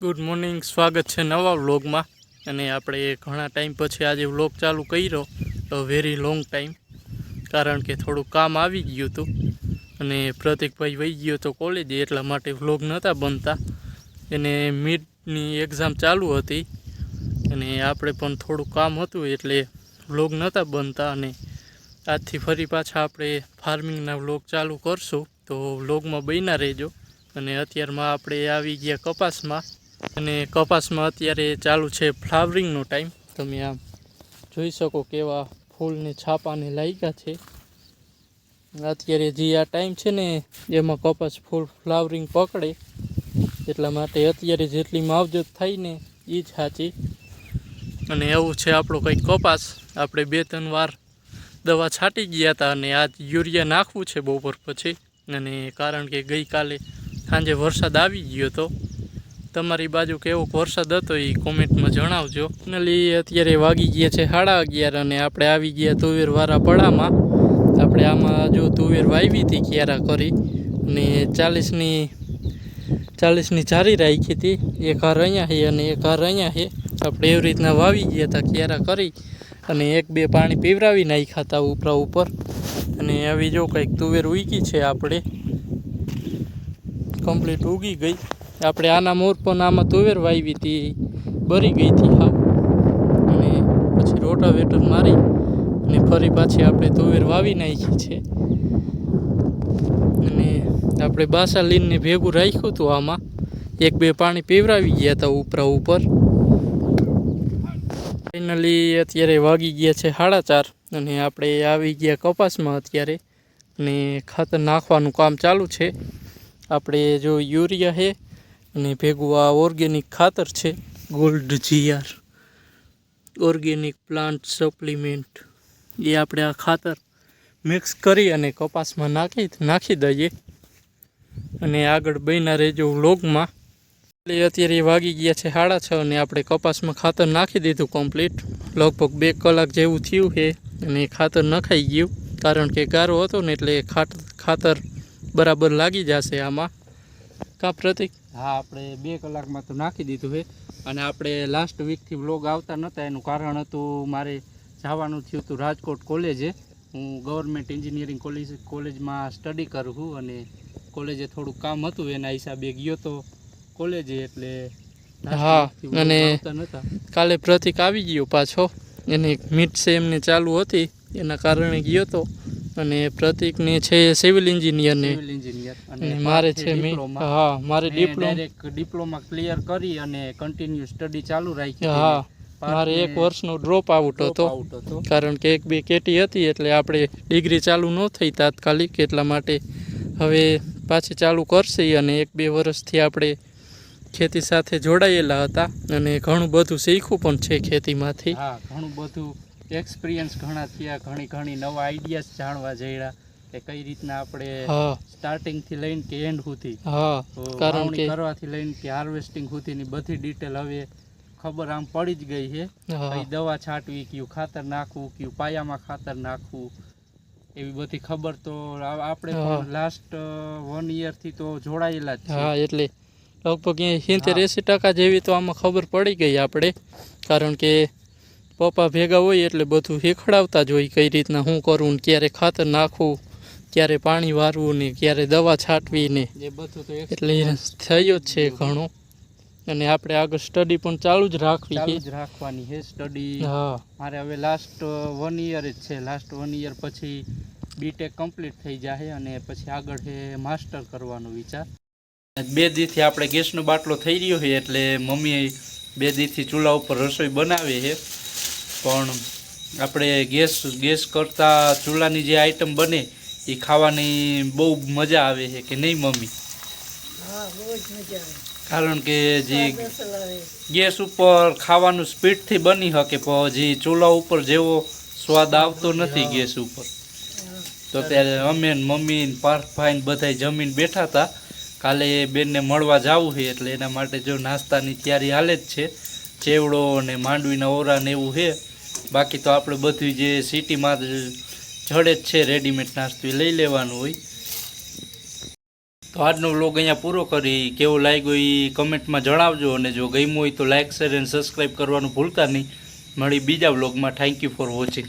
Good morning, સ્વાગત છે નવા વ્લોગમાં. અને આપણે ઘણા ટાઈમ પછી આજે વ્લોગ ચાલુ કર્યો, વેરી લોંગ ટાઈમ, કારણ કે થોડું કામ આવી ગયું હતું અને પ્રતિકભાઈ વહી ગયો તો કોલેજે, એટલા માટે વ્લોગ નહોતા બનતા. એને મિડની એક્ઝામ ચાલુ હતી અને આપણે પણ થોડું કામ હતું એટલે વ્લોગ નહોતા બનતા. અને આજથી ફરી પાછા આપણે ફાર્મિંગના વ્લોગ ચાલુ કરશું, તો વ્લોગમાં બન્યા રહેજો. અને અત્યારમાં આપણે આવી ગયા કપાસમાં, અને કપાસમાં અત્યારે ચાલુ છે ફ્લાવરિંગનો ટાઈમ. તમે આમ જોઈ શકો કેવા ફૂલને છાપાને લાગ્યા છે. અત્યારે જે આ ટાઈમ છે ને એમાં કપાસ ફૂલ ફ્લાવરિંગ પકડે, એટલા માટે અત્યારે જેટલી માવજત થાય ને એ જ સાચી. અને એવું છે આપણો કંઈક કપાસ. આપણે 2-3 વાર દવા છાંટી ગયા હતા અને આજ યુરિયા નાખવું છે બપોર પછી. અને કારણ કે ગઈકાલે સાંજે વરસાદ આવી ગયો હતો. તમારી બાજુ કેવો વરસાદ હતો એ કોમેન્ટમાં જણાવજો. ફાઇનલી અત્યારે વાગી ગયા છે 11:30 અને આપણે આવી ગયા તુવેરવાળા પડામાં. આપણે આમાં જો તુવેર વાવી હતી ક્યારા કરી, અને 40ની જારી રાખી હતી. એક હાર અહીંયા છે અને એક હાર અહીંયા છે. આપણે એવી રીતના વાવી ગયા હતા ક્યારા કરી, અને 1-2 પાણી પીવરાવી નાખ્યા હતા ઉપર. અને આવી જો કંઈક તુવેર ઉગી છે, આપણે કમ્પ્લીટ ઉગી ગઈ. આપણે આના મોર પણ આમાં તુવેર વાવી હતી, બરી ગઈ હતી હાવ. અને પછી રોટાવેટર મારી અને ફરી પાછી આપણે તુવેર વાવી નાખી છે. અને આપણે બાસાલીનને ભેગું રાખ્યું હતું આમાં, 1-2 પાણી પીવરાવી ગયા હતા ઉપર. ફાઇનલી અત્યારે વાગી ગયા છે 4:30 અને આપણે આવી ગયા કપાસમાં અત્યારે. અને ખાતર નાખવાનું કામ ચાલુ છે. આપણે જો યુરિયા છે અને ભેગું આ ઓર્ગેનિક ખાતર છે, gold GR organic plant supplement. એ આપણે આ ખાતર મિક્સ કરી અને કપાસમાં નાખી દઈએ. અને આગળ બન્યા રહેજો વ્લોગમાં. એટલે અત્યારે વાગી ગયા છે 6:30 અને આપણે કપાસમાં ખાતર નાખી દીધું કમ્પ્લીટ. લગભગ 2 કલાક જેવું થયું છે અને ખાતર નખાઈ ગયું, કારણ કે ગારો હતો ને એટલે ખાતર બરાબર લાગી જશે આમાં. કા પ્રતિક? હા, આપણે 2 કલાકમાં તો નાખી દીધું છે. અને આપણે લાસ્ટ વીકથી વ્લોગ આવતા નહોતા, એનું કારણ હતું મારે જવાનું થયું હતું રાજકોટ કોલેજે. હું ગવર્મેન્ટ એન્જિનિયરિંગ કોલેજમાં સ્ટડી કરું છું અને કોલેજે થોડું કામ હતું, એના હિસાબે ગયો તો કોલેજે. એટલે હા, અને કાલે પ્રતિક આવી ગયો પાછો. એને મિડ સેમને ચાલુ હતી એના કારણે ગયો તો. અને પ્રતિકને છે સિવિલ એન્જિનિયર અને મારે છે મારે ડિપ્લોમા ક્લિયર કરી અને કન્ટિન્યુ સ્ટડી ચાલુ રાખી. હા, મારે 1 વર્ષનો ડ્રોપ આઉટ હતો, કારણ કે 1-2 કેટી હતી એટલે આપણે ડિગ્રી ચાલુ ન થઈ તાત્કાલિક, એટલા માટે હવે પાછી ચાલુ કરશે. અને 1-2 વર્ષથી આપણે ખેતી સાથે જોડાયેલા હતા અને ઘણું બધું શીખવું પણ છે ખેતીમાંથી. હા, ઘણું બધું એક્સપિરિયન્સ ઘણા થયા, ઘણી નવા આઈડિયાઝ જાણવા જઈડા કે કઈ રીતના આપણે સ્ટાર્ટિંગ થી લઈને કે એન્ડ સુધી, કારણ કે કરવાથી લઈને કે હાર્વેસ્ટિંગ સુધીની બધી ડિટેલ હવે ખબર આમ પડી જ ગઈ છે. કઈ દવા છાંટવી, કયું ખાતર નાખવું, કયું પાયામાં ખાતર નાખવું, એવી બધી ખબર તો આપણે લાસ્ટ 1 year થી તો જોડાયેલા જ છે. હા, એટલે લગભગ 70-80% જેવી તો આમાં ખબર પડી ગઈ આપણે, કારણ કે પપ્પા ભેગા હોય એટલે બધું શીખડાવતા જ હોય કઈ રીતના શું કરવું, ક્યારે ખાતર નાખવું, ક્યારે પાણી વારવું ને ક્યારે દવા છાંટવી ને એ બધું તો એટલે થયો જ છે ઘણું. અને આપણે આગળ સ્ટડી પણ ચાલુ જ રાખવાની છે સ્ટડી. હા, મારે હવે લાસ્ટ 1 year જ છે. લાસ્ટ 1 year પછી બીટેક કમ્પ્લીટ થઈ જાય અને પછી આગળ છે માસ્ટર કરવાનો વિચાર. 2 દીથી આપણે ગેસનો બાટલો થઈ રહ્યો છે એટલે મમ્મી 2 દીથી ચૂલા ઉપર રસોઈ બનાવે છે. પણ આપણે ગેસ કરતાં ચૂલાની જે આઈટમ બને એ ખાવાની બહુ મજા આવે છે કે નહીં મમ્મી? હા, બહુ જ મજા આવે. કારણ કે જે ગેસ ઉપર ખાવાનું સ્પીડથી બની શકે, પણ જે ચૂલા ઉપર જેવો સ્વાદ આવતો નથી ગેસ ઉપર. તો ત્યારે અમે મમ્મી પાર્થભાઈ બધા જમીન બેઠા હતા. કાલે બેનને મળવા જવું છે એટલે એના માટે જો નાસ્તાની તૈયારી હાલે જ છે. ચેવડો અને માંડવીના ઓરા ને એવું છે. બાકી તો આપણે બધું જે સિટીમાં જડે જ છે રેડીમેડ નાસ્તો એ લઈ લેવાનું હોય. તો આજનો વ્લોગ અહીંયા પૂરો કરી કેવો લાગ્યો એ કમેન્ટમાં જણાવજો, અને જો ગમ્યું હોય તો લાઇક શેર અને સબસ્ક્રાઈબ કરવાનું ભૂલતા નહીં. મળી બીજા વ્લોગમાં. Thank you for watching.